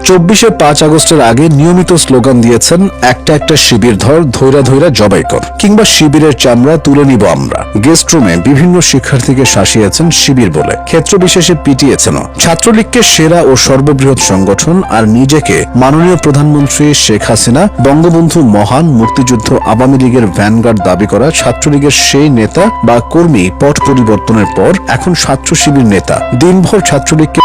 24 5 আগস্টের আগে নিয়মিত স্লোগান দিয়েছেন একটা শিবির ধর ধৈরা ধৈরা জবাই কর কিংবা শিবিরের চামড়া তুলে নিব আমরা। গেস্ট রুমে বিভিন্ন শিক্ষার্থীকে শাসিয়েছেন শিবির বলে, ক্ষেত্র বিশেষে পিটিয়েছেন। ছাত্রলীগকে সেরা ও সর্ববৃহৎ সংগঠন আর নিজেকে মাননীয় প্রধানমন্ত্রী শেখ হাসিনা, বঙ্গবন্ধু মহান, মুক্তিযুদ্ধ, আওয়ামী লীগের ভ্যানগার্ড দাবি করা ছাত্রলীগের সেই নেতা বা কর্মী পট পরিবর্তনের পর এখন ছাত্র শিবির নেতা দিনভর ছাত্রলীগকে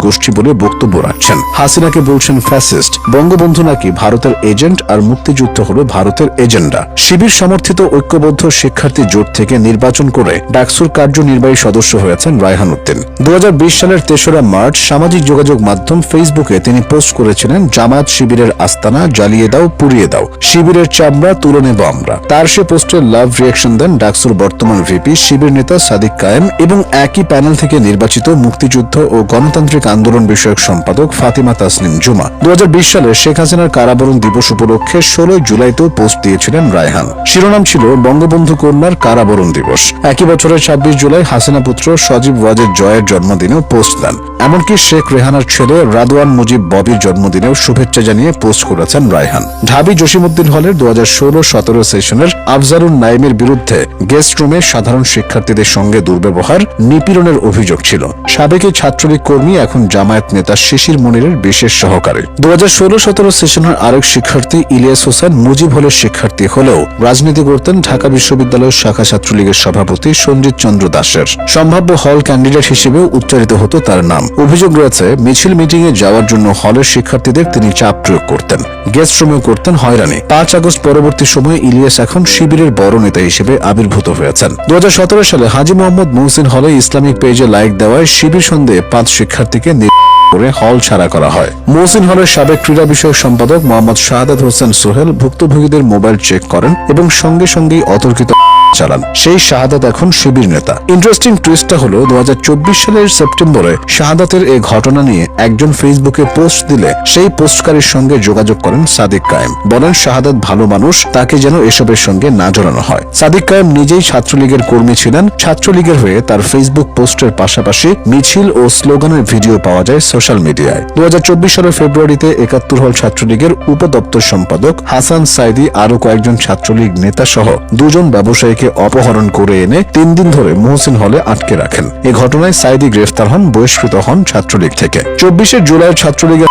গোষ্ঠী বলে বক্তব্য রাখছেন। হাসিনাকে বলছেন ফ্যাসিস্ট, বঙ্গবন্ধু নাকি ভারতের এজেন্ট আর মুক্তিযুদ্ধ হলো ভারতের এজেন্ডা। শিবির সমর্থিত ঐক্যবদ্ধ শিক্ষার্থী জোট থেকে নির্বাচন করে ডাকসুর কার্যনির্বাহী সদস্য হয়েছেন রায়হান উদ্দিন। 2020 সালের 3রা মার্চ সামাজিক যোগাযোগ মাধ্যম ফেসবুকে তিনি পোস্ট করেছিলেন, জামায়াত শিবিরের আস্তানা জ্বালিয়ে দাও, পুড়িয়ে দাও, শিবিরের চামড়া তুলে নেব আমরা। তার সে পোস্টে লাভ রিয়াকশন দেন ডাকসুর বর্তমান ভিপি, শিবির নেতা সাদিক কায়েম এবং একই প্যানেল থেকে নির্বাচিত মুক্তিযুদ্ধ ও গণতান্ত্রিক আন্দোলন বিষয়ক সম্পাদক ফাতিমা তাসনিম জুমা। 2020 সালে শেখ হাসিনার কারাবরণ দিবস উপলক্ষে 16 জুলাইতেও পোস্ট দিয়েছিলেন রায়হান। শিরোনাম ছিল বঙ্গবন্ধু কন্যার কারাবরণ দিবস। একই বছরের 26 জুলাই হাসিনা পুত্র সজীব ওয়াজেদ জয়ের জন্মদিনেও পোস্ট দেন। এমনকি শেখ রেহানার ছেলে রাদওয়ান মুজিব ববির জন্মদিনেও শুভেচ্ছা জানিয়ে পোস্ট করেছেন রায়হান। ঢাবি জসিমউদ্দিন হলের 2016-17 সেশনের আফজালুন নাইমের বিরুদ্ধে গেস্ট রুমে সাধারণ শিক্ষার্থীদের সঙ্গে দুর্ব্যবহার, নিপীড়নের অভিযোগ ছিল। সাবেক ছাত্রলীগ কর্মী এখন জামায়াত নেতা শিশির মনিরের বিশেষ সহকারী। 2016-17 সেশনের আরেক শিক্ষার্থী ইলিয়াস হোসেন মুজিব হলের শিক্ষার্থী হলেও রাজনীতি করতেন ঢাকা বিশ্ববিদ্যালয়ের শাখা ছাত্রলীগের সভাপতি সঞ্জিত চন্দ্র দাসের। সম্ভাব্য হল ক্যান্ডিডেট হিসেবেও উচ্চারিত হতো তার নাম। অভিযোগ রয়েছে, মিছিল মিটিংয়ে যাওয়ার জন্য হলের শিক্ষার্থীদের তিনি চাপ প্রয়োগ করতেন, গেস্ট রুমেও করতেন হয়রানি। 5 আগস্ট পরবর্তী সময়ে ইলিয়াস এখন শিবিরের বড় নেতা হিসেবে আবির্ভূত হয়েছেন। 2017 সালে হাজী মোহাম্মদ মহসিন হলে ইসলামিক পেজে লাইক দেওয়ায় শিবির সন্দেহে 5 শিক্ষার্থীকে করে হল ছাড়া করা হয়। মহসিন হলের সাবেক ক্রীড়া বিষয়ক সম্পাদক মোহাম্মদ শাহাদাত হোসেন সোহেল ভুক্তভোগীদের মোবাইল চেক করেন এবং সঙ্গে সঙ্গেই অতর্কিত চালান। সেই শাহাদাত এখন শিবির নেতা। ইন্টারেস্টিং টুইস্টটা হলো 2024 সালের সেপ্টেম্বরে শাহাদাতের এই ঘটনা নিয়ে একজন ফেসবুকে পোস্ট দিলে সেই পোস্টকারীর সঙ্গে যোগাযোগ করেন সাদিক কায়েম। বলেন শাহাদাত ভালো মানুষ, তাকে যেন এসবের সঙ্গে না জড়ানো হয়। সাদিক কায়েম নিজেই ছাত্রলীগের কর্মী ছিলেন। ছাত্রলীগের হয়ে তার ফেসবুক পোস্টের পাশাপাশি মিছিল ও স্লোগানের ভিডিও পাওয়া যায় সোশ্যাল মিডিয়ায়। 2024 সালের ফেব্রুয়ারিতে 71 হল ছাত্রলীগের উপদপ্তর সম্পাদক হাসান সাইদি আরো কয়েকজন ছাত্রলীগ নেতা সহ 2 জন ব্যবসায়ীকে অপহরণ করে এনে 3 দিন ধরে মহসিন হলে আটকে রাখেন। এ ঘটনায় সাইদি গ্রেফতার হন, বহিষ্কৃত হন ছাত্রলীগ থেকে। 24 জুলাই ছাত্রলীগের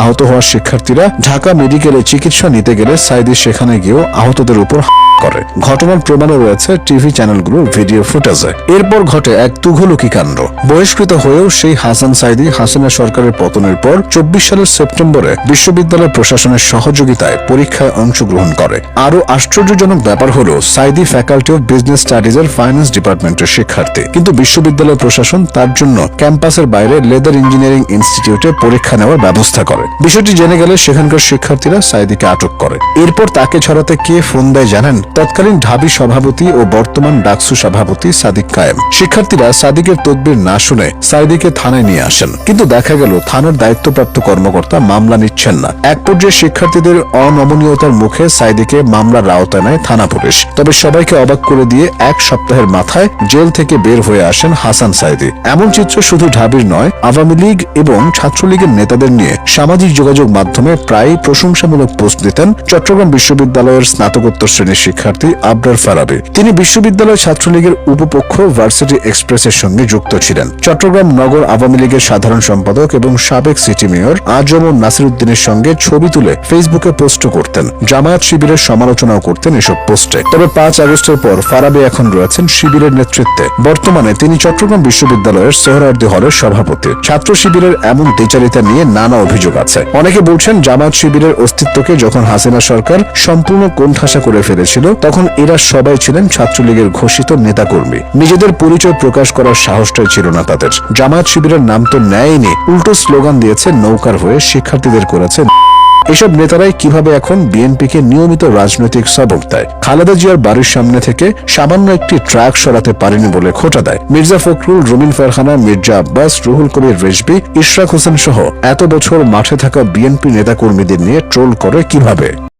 আহত হওয়া শিক্ষার্থীরা ঢাকা মেডিকেলে চিকিৎসা নিতে গেলে সাইদি সেখানে গিয়েও আহতদের উপর করে। ঘটনার প্রমাণও রয়েছে টিভি চ্যানেলগুলোর ভিডিও ফুটেজে। এরপর ঘটে এক তুঘলকি কাণ্ড। বহিষ্কৃত হয়েও সেই হাসান সাইদি হাসিনা সরকারের পতনের পর 24 সালের সেপ্টেম্বরে বিশ্ববিদ্যালয় প্রশাসনের সহযোগিতায় পরীক্ষায় অংশগ্রহণ করে। আরো আশ্চর্যজনক ব্যাপার হলো, Saidi faculty of business studies এর ফাইন্যান্স ডিপার্টমেন্টের শিক্ষার্থী, কিন্তু বিশ্ববিদ্যালয় প্রশাসন তার জন্য ক্যাম্পাসের বাইরে লেদার ইঞ্জিনিয়ারিং ইনস্টিটিউটে পরীক্ষা নেওয়ার ব্যবস্থা করে। বিষয়টি জেনে গেলে সেখানকার শিক্ষার্থীরা সাইদিকে আটক করে। এরপর তাকে ছড়াতে কে ফোন দেয় জানেন? তৎকালীন ঢাবি সভাপতি ও বর্তমান ডাকসু সভাপতি সাদিক কায়েম। শিক্ষার্থীরা সাদিকের তদবির না শুনে সাইদিকে থানায় নিয়ে আসেন, কিন্তু দেখা গেল থানার দায়িত্বপ্রাপ্ত কর্মকর্তা মামলা নিচ্ছেন না। এক পর্যায়ে শিক্ষার্থীদের অনমনীয়তার মুখে সাইদিকে মামলার আওতায় নেয় থানা পুলিশ। তবে সবাইকে অবাক করে দিয়ে 1 সপ্তাহের মাথায় জেল থেকে বের হয়ে আসেন হাসান সাইদি। এমন চিত্র শুধু ঢাবির নয়, আওয়ামী লীগ এবং ছাত্রলীগের নেতাদের নিয়ে সামাজিক যোগাযোগ মাধ্যমে প্রায় প্রশংসামূলক পোস্ট দিতেন চট্টগ্রাম বিশ্ববিদ্যালয়ের স্নাতকোত্তর শ্রেণীর শিক্ষার্থী আবরার ফারাবি। তিনি বিশ্ববিদ্যালয় ছাত্রলীগের উপপক্ষ ভার্সিটি এক্সপ্রেসের সঙ্গে যুক্ত ছিলেন। চট্টগ্রাম নগর আওয়ামী লীগের সাধারণ সম্পাদক এবং সাবেক সিটি মেয়র আজম নাসির উদ্দিনের সঙ্গে ছবি তুলে ফেসবুকে পোস্ট করতেন। জামায়াত শিবিরের সমালোচনাও করতেন এসব পোস্টে। তবে 5 আগস্টের পর ফারাবি এখন রয়েছেন শিবিরের নেতৃত্বে। বর্তমানে তিনি চট্টগ্রাম বিশ্ববিদ্যালয়ের সোহরাওয়ার্দী হলের সভাপতি। ছাত্র শিবিরের এমন দ্বিচারিতা নিয়ে নানা অভিযোগ আছে। অনেকে বলছেন জামায়াত শিবিরের অস্তিত্বকে যখন হাসিনা সরকার সম্পূর্ণ কোণঠাসা করে ফেলেছিল, তখন এরা সবাই ছিলেন ছাত্রলীগের ঘোষিত নেতাকর্মী। নিজেদের পরিচয় প্রকাশ করার সাহসটাই ছিল না তাদের। জামায়াত শিবিরের নাম তো নেয়নি, উল্টো স্লোগান দিয়েছে, নৌকার হয়ে শিক্ষার্থীদের করেছে। এসব নেতারাই কিভাবে এখন বিএনপিকে নিয়মিত রাজনৈতিক সবক দেয়। খালেদা জিয়ার বাড়ির সামনে থেকে সামান্য একটি ট্রাক সরাতে পারেনি বলে খোঁটা দেয়। মির্জা ফখরুল, রুমিন ফারহানা, মির্জা আব্বাস, রুহুল কবির রিজভী, ইশরাক হোসেন সহ এত বছর মাঠে থাকা বিএনপি নেতাকর্মীদের নিয়ে ট্রোল করে কিভাবে।